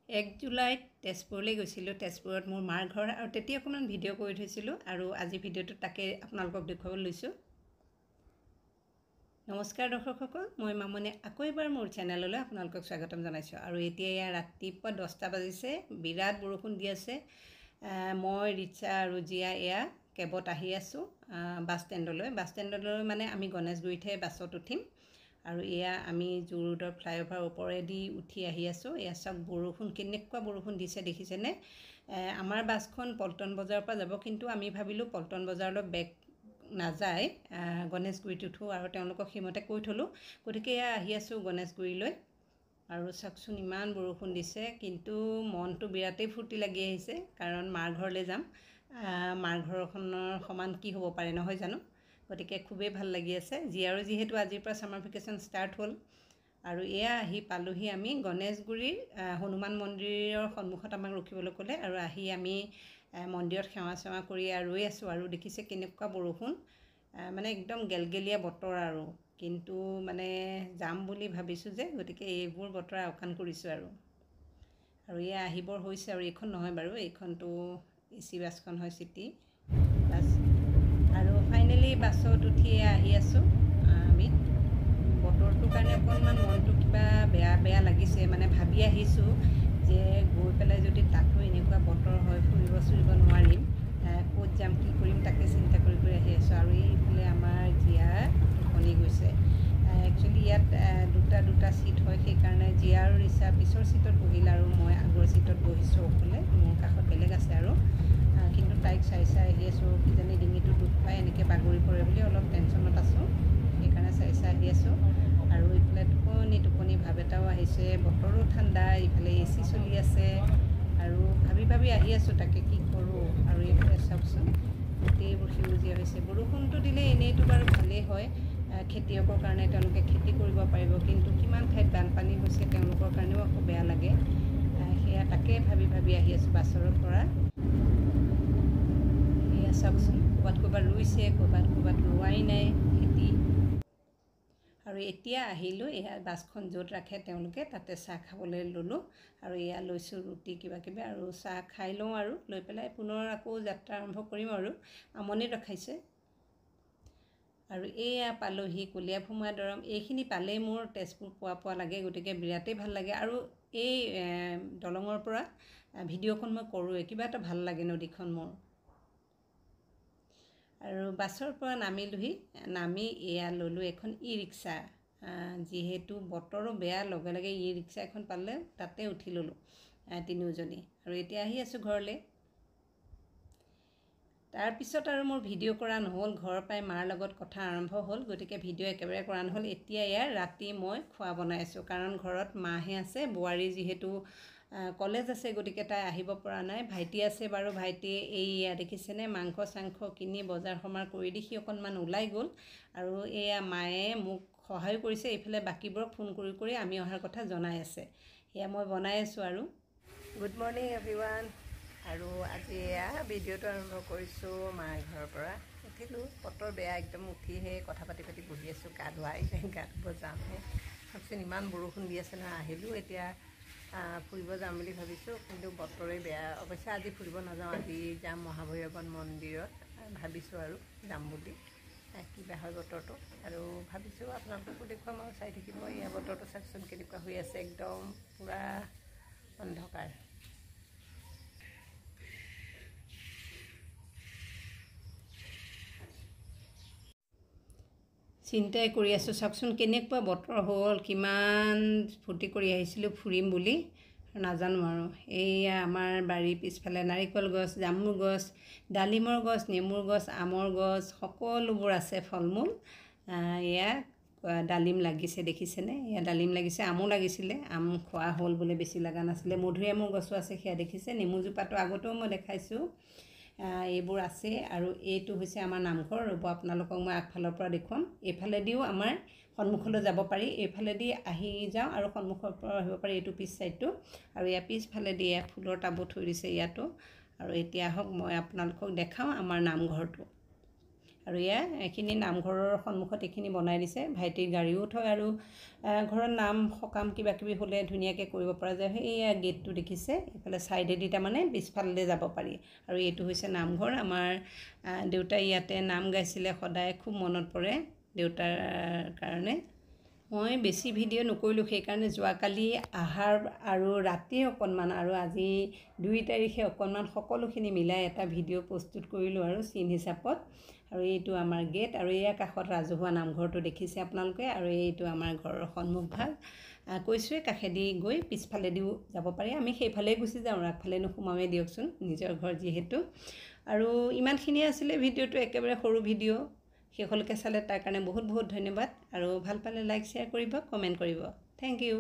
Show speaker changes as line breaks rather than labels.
1 জুলাইত তেজপুৰলৈ গৈছিলোঁ। তেজপুৰত মোৰ মাৰ ঘৰ আৰু তেতিয়া অকণমান ভিডিঅ' কৰি থৈছিলোঁ আৰু আজি ভিডিঅ'টো তাকে আপোনালোকক দেখুৱাবলৈ লৈছোঁ। নমস্কাৰ দৰ্শকসকল, মই মামনি আকৌ এবাৰ মোৰ চেনেললৈ আপোনালোকক স্বাগতম জনাইছোঁ। আৰু এতিয়া এয়া ৰাতিপুৱা 10টা বাজিছে, বিৰাট বৰষুণ দি আছে। মই ৰিচা আৰু জিয়া এয়া কেবত আহি আছোঁ বাছ ষ্টেণ্ডলৈ মানে আমি গণেশগুৰিতহে বাছত উঠিম। আৰু এয়া আমি জু ৰোডৰ ফ্লাইঅভাৰ ওপৰেদি উঠি আহি আছোঁ। এয়া চাওক বৰষুণ, কেনেকুৱা বৰষুণ দিছে দেখিছেনে। আমাৰ বাছখন পল্টন বজাৰৰ পৰা যাব, কিন্তু আমি ভাবিলোঁ পল্টন বজাৰলৈ বেক নাযায়, গণেশগুৰিত উঠোঁ আৰু তেওঁলোকক সেইমতে কৈ থ'লোঁ। গতিকে এয়া আহি আছোঁ গণেশগুৰিলৈ। আৰু চাওকচোন ইমান বৰষুণ দিছে, কিন্তু মনটো বিৰাটেই ফূৰ্তি লাগি আহিছে, কাৰণ মাৰ ঘৰলৈ যাম। মাৰ ঘৰখনৰ সমান কি হ'ব পাৰে নহয় জানো। গতিকে খুবেই ভাল লাগি আছে। জিয়াৰো যিহেতু আজিৰ পৰা ছামাৰ ভেকেশ্যন ষ্টাৰ্ট হ'ল। আৰু এয়া আহি পালোঁহি আমি গণেশগুৰিৰ হনুমান মন্দিৰৰ সন্মুখত আমাক ৰখিবলৈ ক'লে। আৰু আহি আমি মন্দিৰত সেৱা কৰি ৰৈ আছোঁ। আৰু দেখিছে কেনেকুৱা বৰষুণ, মানে একদম গেলগেলীয়া বতৰ আৰু, কিন্তু মানে যাম বুলি ভাবিছোঁ যে, গতিকে এইবোৰ বতৰ আওকাণ কৰিছোঁ আৰু এয়া আহিবৰ হৈছে। আৰু এইখন নহয় বাৰু, এইখনতো AC বাছখন হয়, চিটি বাছ। আৰু ফাইনেলি বাছত উঠি আহি আছোঁ আমি। বতৰটোৰ কাৰণে অকণমান মনটো কিবা বেয়া লাগিছে, মানে ভাবি আহিছোঁ যে গৈ পেলাই যদি তাতো এনেকুৱা বতৰ হয়, ফুৰিব নোৱাৰিম, ক'ত যাম কি কৰিম তাকে চিন্তা কৰি আহি আছোঁ। আৰু এইফালে আমাৰ জিয়া টোপনি গৈছে। একচুৱেলি ইয়াত দুটা ছিট হয়, সেইকাৰণে জিয়া আৰু ৰিচা পিছৰ ছিটত বহিল আৰু মই আগৰ ছিটত বহিছোঁ অকলে। মোৰ কাষত বেলেগ আছে আৰু, কিন্তু তাইক চাই আহি আছোঁ, কিজানি ডিঙিটো দুখ পাই এনেকৈ বাগৰি পৰে বুলি অলপ টেনশ্যনত আছোঁ, সেইকাৰণে চাই আহি আছোঁ। আৰু এইফালে টোপনি ভাৱ এটাও আহিছে, বতৰো ঠাণ্ডা, ইফালে AC চলি আছে। আৰু ভাবি আহি আছোঁ তাকে কি কৰোঁ। আৰু এইফালে চাওকচোন গোটেইবোৰ সেউজীয়া হৈছে। বৰষুণটো দিলে এনেইতো বাৰু ভালেই হয়, খেতিয়কৰ কাৰণে তেওঁলোকে খেতি কৰিব পাৰিব, কিন্তু কিমান ঠাইত বানপানী হৈছে তেওঁলোকৰ কাৰণেও আকৌ বেয়া লাগে। সেয়া তাকে ভাবি আহি আছোঁ বাছৰ পৰা। এয়া চাওকচোন, ক'ৰবাত ৰুইছে, ক'ৰবাত ৰোৱাই নাই খেতি। আৰু এতিয়া আহিলোঁ, এয়া বাছখন য'ত ৰাখে তেওঁলোকে তাতে চাহ খাবলৈ ল'লোঁ। আৰু এয়া লৈছোঁ ৰুটি কিবাকিবি, আৰু চাহ খাই লওঁ আৰু লৈ পেলাই পুনৰ আকৌ যাত্ৰা আৰম্ভ কৰিম আৰু, আমনি ৰখাইছে। আৰু এয়া পালোঁহি কলীয়াভোমোৰা দৰং। এইখিনি পালেই মোৰ তেজপুৰ পোৱা লাগে, গতিকে বিৰাটেই ভাল লাগে। আৰু এই দলঙৰ পৰা ভিডিঅ'খন মই কৰোঁৱেই, কিবা এটা ভাল লাগে নদীখন মোৰ। আৰু বাছৰ পৰা নামিলোঁহি, নামি এয়া ল'লোঁ এখন ই-ৰিক্সা। যিহেতু বতৰো বেয়া, লগে ই-ৰিক্সা এখন পালে তাতে উঠি ল'লোঁ তিনিওজনী। আৰু এতিয়া আহি আছোঁ ঘৰলৈ। তাৰপিছত আৰু মোৰ ভিডিঅ' কৰা নহ'ল, ঘৰৰ পৰাই মাৰ লগত কথা আৰম্ভ হ'ল, গতিকে ভিডিঅ' একেবাৰে কৰা নহ'ল। এতিয়া ইয়াৰ ৰাতি মই খোৱা বনাই আছোঁ, কাৰণ ঘৰত মাহে আছে, বোৱাৰী যিহেতু কলেজ আছে, গতিকে তাই আহিব পৰা নাই। ভাইটি আছে বাৰু, ভাইটিয়ে এইয়া দেখিছেনে মাংস চাংস কিনি বজাৰ সমাৰ কৰি দি সি অকণমান ওলাই গ'ল। আৰু এয়া মায়ে মোক সহায় কৰিছে, এইফালে বাকীবোৰক ফোন কৰি আমি অহাৰ কথা জনাই আছে। এয়া মই বনাই আছোঁ আৰু। Good morning everyone. আৰু আজি এয়া ভিডিঅ'টো আৰম্ভ কৰিছোঁ মাৰ ঘৰৰ পৰা। উঠিলোঁ, বতৰ বেয়া, একদম উঠিহে কথা পাতি বহি আছোঁ, গা ধুৱাই গা ধুব যামহে। ভাবচোন ইমান বৰষুণ দি আছে নহয়। আহিলোঁ এতিয়া ফুৰিব যাম বুলি ভাবিছোঁ, কিন্তু বতৰে বেয়া। অৱশ্যে আজি ফুৰিব নাযাওঁ, আজি যাম মহাভৈৰৱন মন্দিৰত, ভাবিছোঁ আৰু যাম বুলি। কিবা হয় বতৰটো, আৰু ভাবিছোঁ আপোনালোককো দেখুৱাম আৰু চাই থাকিব। এয়া বতৰটো চাওকচোন কেনেকুৱা হৈ আছে, একদম পূৰা অন্ধকাৰ। চিন্তাই কৰি আছোঁ, চাওকচোন কেনেকুৱা বতৰ হ'ল, কিমান ফূৰ্তি কৰি আহিছিলোঁ ফুৰিম বুলি, নাজানো আৰু। এইয়া আমাৰ বাৰীৰ পিছফালে নাৰিকল গছ, জামুৰ গছ, ডালিমৰ গছ, নেমুৰ গছ, আমৰ গছ, সকলোবোৰ আছে ফল মূল। এয়া ডালিম লাগিছে দেখিছেনে, এয়া ডালিম লাগিছে, আমো লাগিছিলে, আম খোৱা হ'ল বোলে, বেছি লগা নাছিলে। মধুৰিআমৰ গছো আছে, সেয়া দেখিছে। নেমুজোপাটো আগতেও মই দেখাইছোঁ, এইবোৰ আছে। আৰু এইটো হৈছে আমাৰ নামঘৰ, ৰ'ব আপোনালোকক মই আগফালৰ পৰা দেখুৱাম। এইফালেদিও আমাৰ সন্মুখলৈ যাব পাৰি, এইফালেদি আহি যাওঁ আৰু সন্মুখৰ পৰা আহিব পাৰি, এইটো পিছ চাইডটো। আৰু ইয়াৰ পিছফালেদি এয়া ফুলৰ টাবো থৈ দিছে ইয়াতো। আৰু এতিয়া আহক মই আপোনালোকক দেখাওঁ আমাৰ নামঘৰটো। আৰু এইখিনি নামঘৰৰ সন্মুখত এইখিনি বনাই দিছে ভাইটিৰ গাড়ীও থয় আৰু ঘৰত নাম সকাম কিবা কিবি হ'লে ধুনীয়াকৈ কৰিব পৰা যায় সেয়া গেটটো দেখিছে এইফালে ছাইডেদি তাৰমানে পিছফালে যাব পাৰি আৰু এইটো হৈছে নামঘৰ আমাৰ দেউতাই ইয়াতে নাম গাইছিলে সদায় খুব মনত পৰে দেউতাৰ কাৰণে মই বেছি ভিডিঅ' নকৰিলোঁ সেইকাৰণে যোৱাকালি আহাৰ আৰু ৰাতি অকণমান আৰু আজি 2 তাৰিখে অকণমান সকলোখিনি মিলাই এটা ভিডিঅ' প্ৰস্তুত কৰিলোঁ আৰু চিন হিচাপত আৰু এইটো আমাৰ গেট আৰু ইয়াৰ কাষত ৰাজহুৱা নামঘৰটো দেখিছে আপোনালোকে আৰু এইটো আমাৰ ঘৰৰ সন্মুখভাগ কৈছোঁৱে কাষেদি গৈ পিছফালেদিও যাব পাৰি আমি সেইফালেই গুচি যাওঁ আগফালে নোসোমাওঁৱেই দিয়কচোন নিজৰ ঘৰ যিহেতু আৰু ইমানখিনিয়ে আছিলে ভিডিঅ'টো একেবাৰে সৰু ভিডিঅ' শেষলৈকে চালে তাৰ কাৰণে বহুত বহুত ধন্যবাদ আৰু ভাল পালে লাইক শ্বেয়াৰ কৰিব কমেণ্ট কৰিব থেংক ইউ